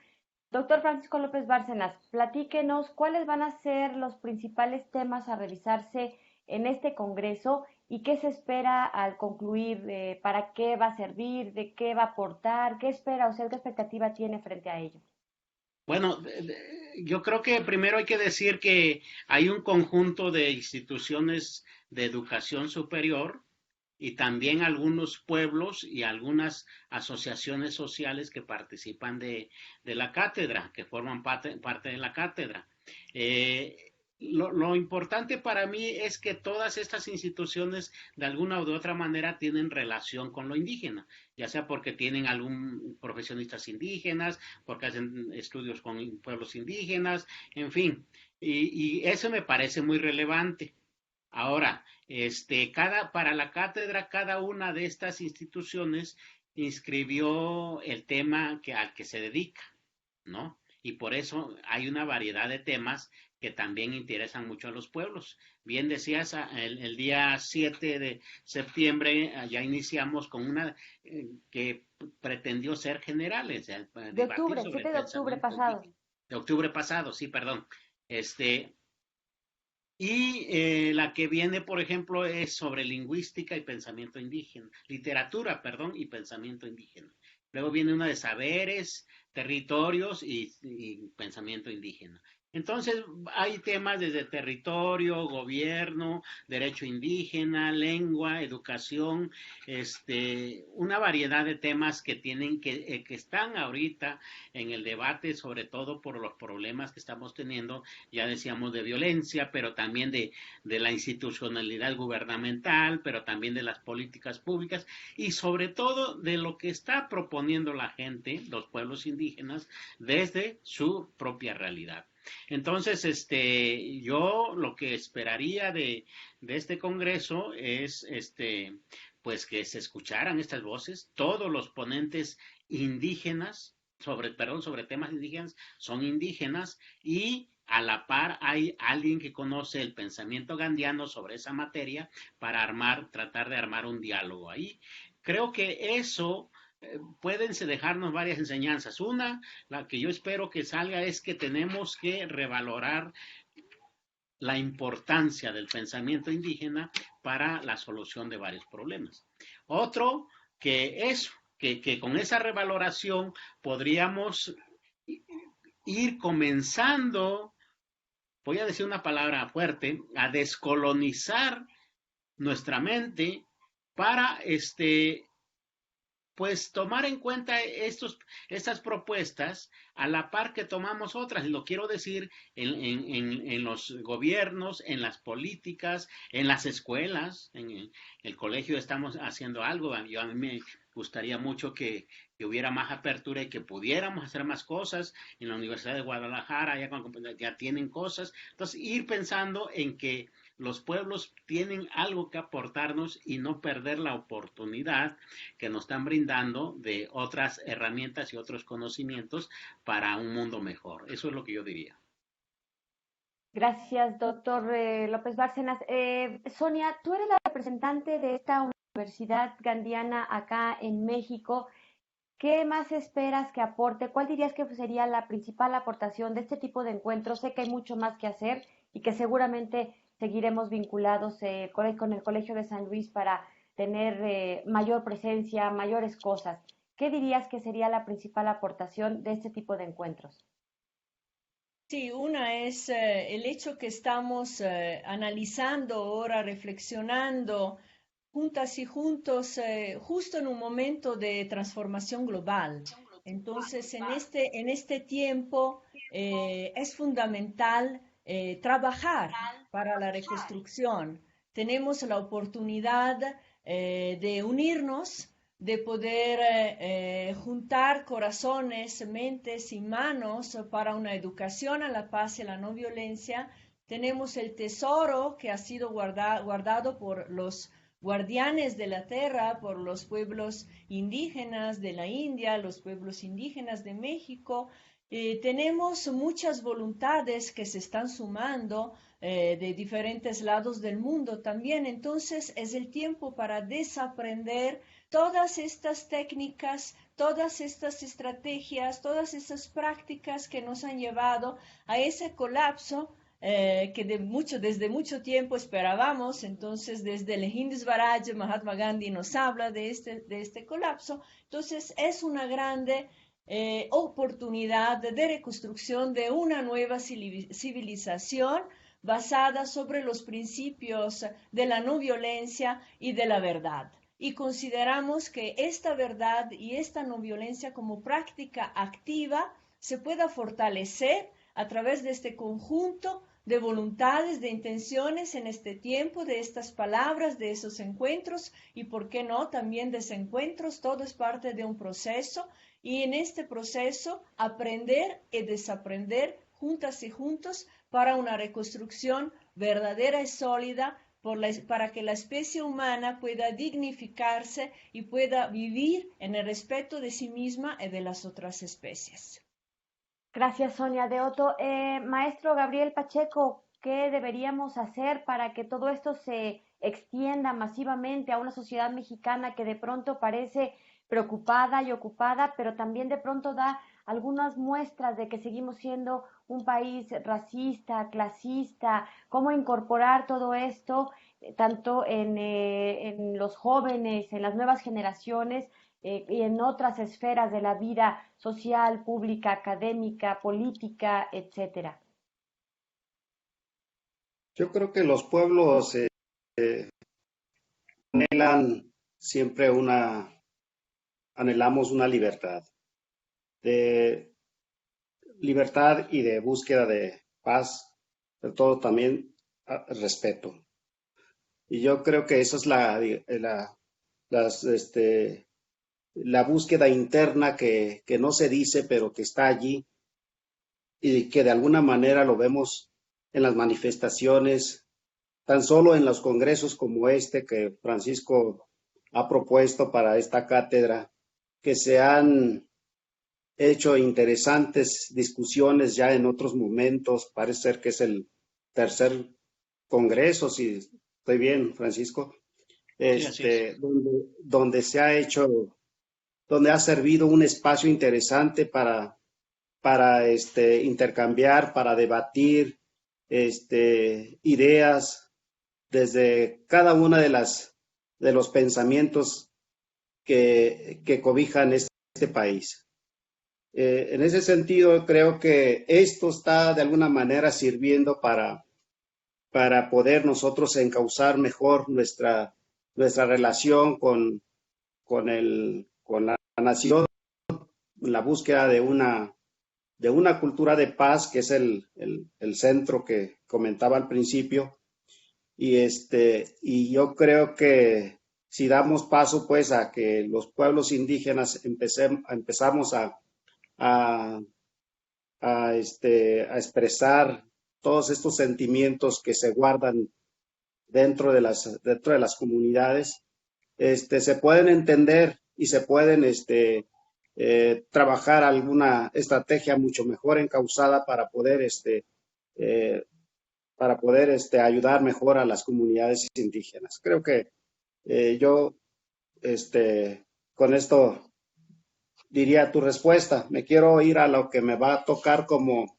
Doctor Francisco López Bárcenas, platíquenos cuáles van a ser los principales temas a revisarse en este congreso y qué se espera al concluir, para qué va a servir, de qué va a aportar, qué espera usted, qué expectativa tiene frente a ello. Bueno, yo creo que primero hay que decir que hay un conjunto de instituciones de educación superior y también algunos pueblos y algunas asociaciones sociales que participan de la cátedra, que forman parte de la cátedra. Lo importante para mí es que todas estas instituciones de alguna u de otra manera tienen relación con lo indígena, ya sea porque tienen algún profesionistas indígenas, porque hacen estudios con pueblos indígenas, en fin, y eso me parece muy relevante. Ahora, para la cátedra, cada una de estas instituciones inscribió el tema al que se dedica, ¿no? Y por eso hay una variedad de temas que también interesan mucho a los pueblos. Bien decías, el día 7 de septiembre ya iniciamos con una que pretendió ser general, o sea, De octubre, 7 de octubre pasado. De octubre pasado, sí, perdón. Y la que viene, por ejemplo, es sobre lingüística y pensamiento indígena, literatura, perdón, y pensamiento indígena. Luego viene una de saberes, territorios y pensamiento indígena. Entonces, hay temas desde territorio, gobierno, derecho indígena, lengua, educación, una variedad de temas que están ahorita en el debate, sobre todo por los problemas que estamos teniendo, ya decíamos, de violencia, pero también de la institucionalidad gubernamental, pero también de las políticas públicas y sobre todo de lo que está proponiendo la gente, los pueblos indígenas, desde su propia realidad. Entonces, yo lo que esperaría de este Congreso es, pues que se escucharan estas voces, todos los ponentes indígenas, sobre temas indígenas, son indígenas y a la par hay alguien que conoce el pensamiento gandiano sobre esa materia para tratar de armar un diálogo ahí. Creo que eso pueden dejarnos varias enseñanzas. Una, la que yo espero que salga es que tenemos que revalorar la importancia del pensamiento indígena para la solución de varios problemas. Otro, que con esa revaloración podríamos ir comenzando, voy a decir una palabra fuerte, a descolonizar nuestra mente para pues tomar en cuenta estas propuestas a la par que tomamos otras, y lo quiero decir en los gobiernos, en las políticas, en las escuelas, en el colegio estamos haciendo algo. A mí me gustaría mucho que hubiera más apertura y que pudiéramos hacer más cosas. En la Universidad de Guadalajara ya tienen cosas. Entonces, ir pensando en que los pueblos tienen algo que aportarnos y no perder la oportunidad que nos están brindando de otras herramientas y otros conocimientos para un mundo mejor. Eso es lo que yo diría. Gracias, doctor López Bárcenas. Sonia, tú eres la representante de esta Universidad Gandiana acá en México. ¿Qué más esperas que aporte? ¿Cuál dirías que sería la principal aportación de este tipo de encuentros? Sé que hay mucho más que hacer y que seguramente seguiremos vinculados con el Colegio de San Luis para tener mayor presencia, mayores cosas. ¿Qué dirías que sería la principal aportación de este tipo de encuentros? Sí, una es el hecho que estamos analizando ahora, reflexionando juntas y juntos, justo en un momento de transformación global. Entonces, en este tiempo es fundamental trabajar para la reconstrucción. Tenemos la oportunidad de unirnos, de poder juntar corazones, mentes y manos para una educación a la paz y a la no violencia. Tenemos el tesoro que ha sido guardado por los guardianes de la tierra, por los pueblos indígenas de la India, los pueblos indígenas de México. Tenemos muchas voluntades que se están sumando de diferentes lados del mundo también. Entonces es el tiempo para desaprender todas estas técnicas, todas estas estrategias, todas estas prácticas que nos han llevado a ese colapso que desde mucho tiempo esperábamos. Entonces, desde el Hindusvaraj, Mahatma Gandhi nos habla de este colapso. Entonces, es una grande oportunidad de reconstrucción de una nueva civilización basada sobre los principios de la no violencia y de la verdad. Y consideramos que esta verdad y esta no violencia como práctica activa se pueda fortalecer a través de este conjunto de voluntades, de intenciones en este tiempo, de estas palabras, de esos encuentros y, por qué no, también desencuentros. Todo es parte de un proceso y en este proceso aprender y desaprender juntas y juntos para una reconstrucción verdadera y sólida para que la especie humana pueda dignificarse y pueda vivir en el respeto de sí misma y de las otras especies. Gracias, Sonia Deoto. Maestro Gabriel Pacheco, ¿qué deberíamos hacer para que todo esto se extienda masivamente a una sociedad mexicana que de pronto parece preocupada y ocupada, pero también de pronto da algunas muestras de que seguimos siendo un país racista, clasista, cómo incorporar todo esto tanto en los jóvenes, en las nuevas generaciones y en otras esferas de la vida social, pública, académica, política, etcétera. Yo creo que los pueblos anhelan siempre anhelamos una de libertad y de búsqueda de paz, pero todo también respeto. Y yo creo que eso es las, la búsqueda interna que no se dice, pero que está allí y que de alguna manera lo vemos en las manifestaciones, tan solo en los congresos como este que Francisco ha propuesto para esta cátedra, que se han hecho interesantes discusiones ya en otros momentos. Parece ser que es el tercer congreso, si estoy bien, Francisco, donde se ha hecho, donde ha servido un espacio interesante para intercambiar, para debatir ideas desde cada una de los pensamientos que cobijan este país. En ese sentido, creo que esto está de alguna manera sirviendo para poder nosotros encauzar mejor nuestra relación con la nación, la búsqueda de una cultura de paz, que es el centro que comentaba al principio. Y yo creo que si damos paso pues a que los pueblos indígenas empezamos a expresar todos estos sentimientos que se guardan dentro de las comunidades, se pueden entender y se pueden trabajar alguna estrategia mucho mejor encauzada para poder ayudar mejor a las comunidades indígenas. Creo que yo con esto diría tu respuesta. Me quiero ir a lo que me va a tocar como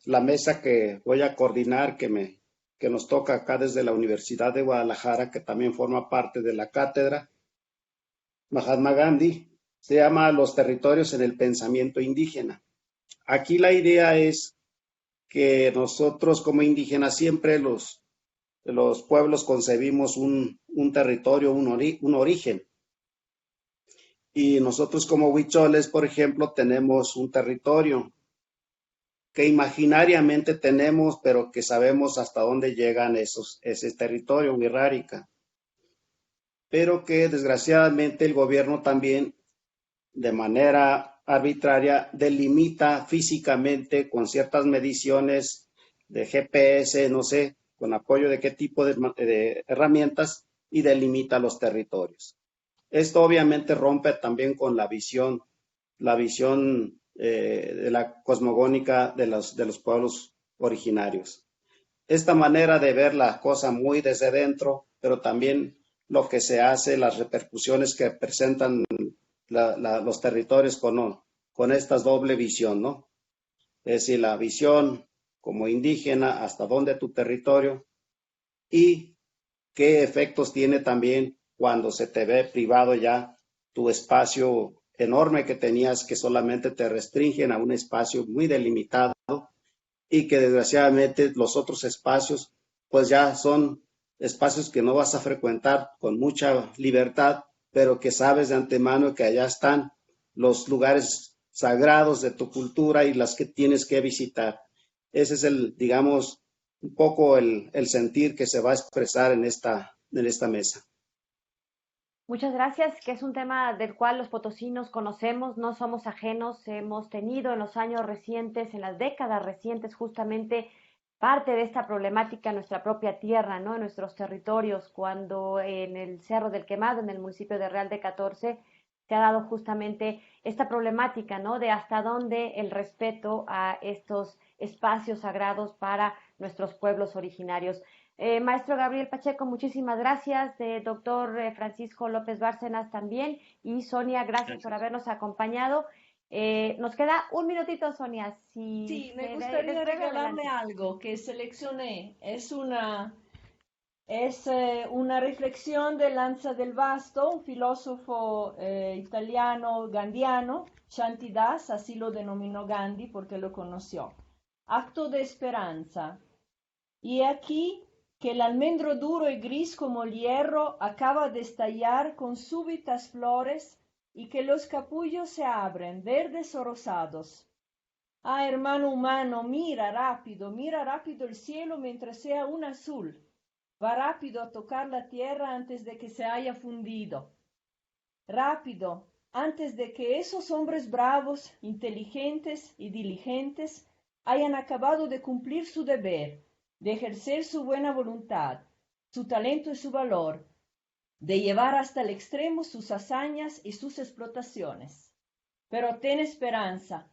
la mesa que voy a coordinar, que nos toca acá desde la Universidad de Guadalajara, que también forma parte de la cátedra Mahatma Gandhi. Se llama Los territorios en el pensamiento indígena. Aquí la idea es que nosotros como indígenas siempre los pueblos concebimos un territorio, un origen. Y nosotros como huicholes, por ejemplo, tenemos un territorio que imaginariamente tenemos, pero que sabemos hasta dónde llegan ese territorio, Wixárika. Pero que desgraciadamente el gobierno también, de manera arbitraria, delimita físicamente con ciertas mediciones de GPS, no sé, con apoyo de qué tipo de herramientas, y delimita los territorios. Esto obviamente rompe también con la visión de la cosmogónica de los pueblos originarios. Esta manera de ver la cosa muy desde dentro, pero también lo que se hace, las repercusiones que presentan los territorios con esta doble visión, ¿no? Es decir, la visión como indígena, hasta dónde tu territorio, y qué efectos tiene también cuando se te ve privado ya tu espacio enorme que tenías, que solamente te restringen a un espacio muy delimitado, y que desgraciadamente los otros espacios pues ya son espacios que no vas a frecuentar con mucha libertad, pero que sabes de antemano que allá están los lugares sagrados de tu cultura y las que tienes que visitar. Ese es digamos, un poco el sentir que se va a expresar en esta mesa. Muchas gracias, que es un tema del cual los potosinos conocemos, no somos ajenos, hemos tenido en los años recientes, en las décadas recientes, justamente parte de esta problemática en nuestra propia tierra, ¿no? En nuestros territorios, cuando en el Cerro del Quemado, en el municipio de Real de 14, se ha dado justamente esta problemática, ¿no? De hasta dónde el respeto a estos espacios sagrados para nuestros pueblos originarios. Maestro Gabriel Pacheco, muchísimas gracias. Doctor Francisco López Bárcenas también. Y Sonia, gracias por habernos acompañado. Nos queda un minutito, Sonia. Si Sí, me después gustaría regalarle adelante. algo que seleccioné. Es una reflexión de Lanza del Vasto, un filósofo italiano gandiano, Shantidas, así lo denominó Gandhi porque lo conoció. Acto de esperanza. Y aquí que el almendro duro y gris como el hierro acaba de estallar con súbitas flores y que los capullos se abren, verdes o rosados. Ah, hermano humano, mira rápido el cielo mientras sea un azul. Va rápido a tocar la tierra antes de que se haya fundido. Rápido, antes de que esos hombres bravos, inteligentes y diligentes hayan acabado de cumplir su deber, de ejercer su buena voluntad, su talento y su valor, de llevar hasta el extremo sus hazañas y sus explotaciones. Pero ten esperanza,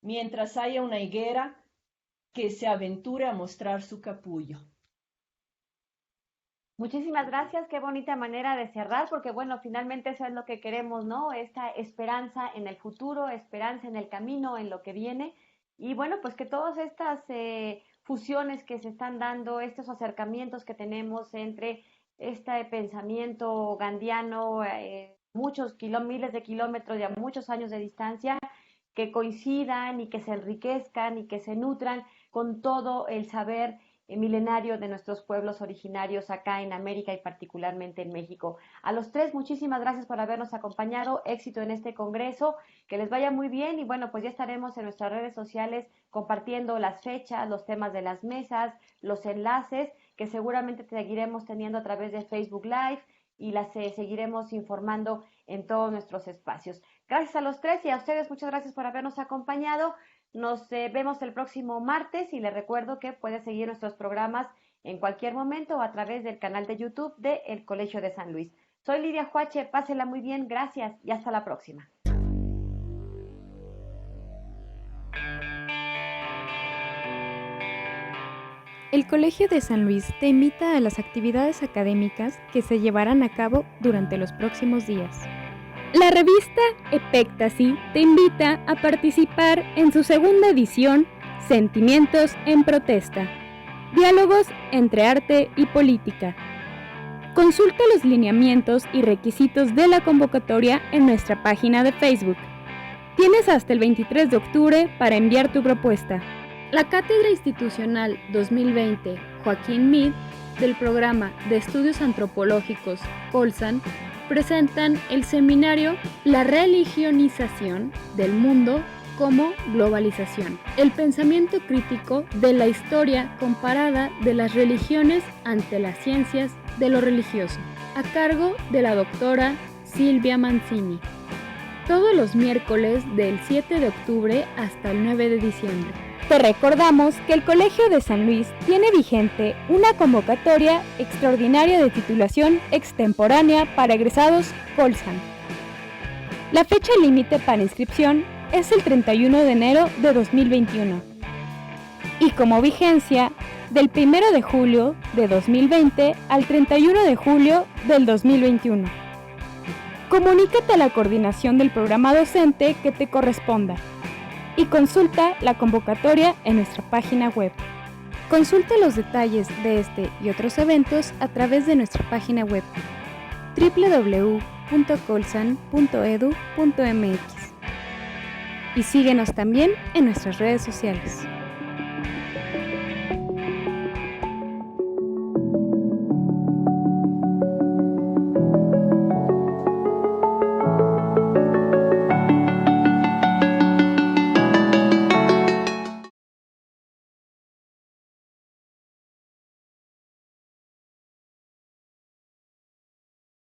mientras haya una higuera que se aventure a mostrar su capullo. Muchísimas gracias, qué bonita manera de cerrar, porque bueno, finalmente eso es lo que queremos, ¿no? Esta esperanza en el futuro, esperanza en el camino, en lo que viene, y bueno, pues que todas estas fusiones que se están dando, estos acercamientos que tenemos entre este pensamiento gandiano, miles de kilómetros y a muchos años de distancia, que coincidan y que se enriquezcan y que se nutran con todo el saber milenario de nuestros pueblos originarios acá en América y particularmente en México. A los tres, muchísimas gracias por habernos acompañado, éxito en este congreso, que les vaya muy bien y bueno, pues ya estaremos en nuestras redes sociales compartiendo las fechas, los temas de las mesas, los enlaces que seguramente seguiremos teniendo a través de Facebook Live y las seguiremos informando en todos nuestros espacios. Gracias a los tres y a ustedes, muchas gracias por habernos acompañado. Nos vemos el próximo martes y les recuerdo que puede seguir nuestros programas en cualquier momento o a través del canal de YouTube de El Colegio de San Luis. Soy Lidia Juache, pásela muy bien, gracias y hasta la próxima. El Colegio de San Luis te invita a las actividades académicas que se llevarán a cabo durante los próximos días. La revista Epéctasi te invita a participar en su segunda edición, Sentimientos en Protesta, Diálogos entre Arte y Política. Consulta los lineamientos y requisitos de la convocatoria en nuestra página de Facebook. Tienes hasta el 23 de octubre para enviar tu propuesta. La Cátedra Institucional 2020 Joaquín Meade del Programa de Estudios Antropológicos Colsan presentan el seminario La religionización del mundo como globalización, el pensamiento crítico de la historia comparada de las religiones ante las ciencias de lo religioso, a cargo de la doctora Silvia Mancini. Todos los miércoles del 7 de octubre hasta el 9 de diciembre. Te recordamos que el Colegio de San Luis tiene vigente una convocatoria extraordinaria de titulación extemporánea para egresados Colsan. La fecha límite para inscripción es el 31 de enero de 2021 y como vigencia del 1 de julio de 2020 al 31 de julio del 2021. Comunícate a la coordinación del programa docente que te corresponda y consulta la convocatoria en nuestra página web. Consulta los detalles de este y otros eventos a través de nuestra página web www.colsan.edu.mx y síguenos también en nuestras redes sociales.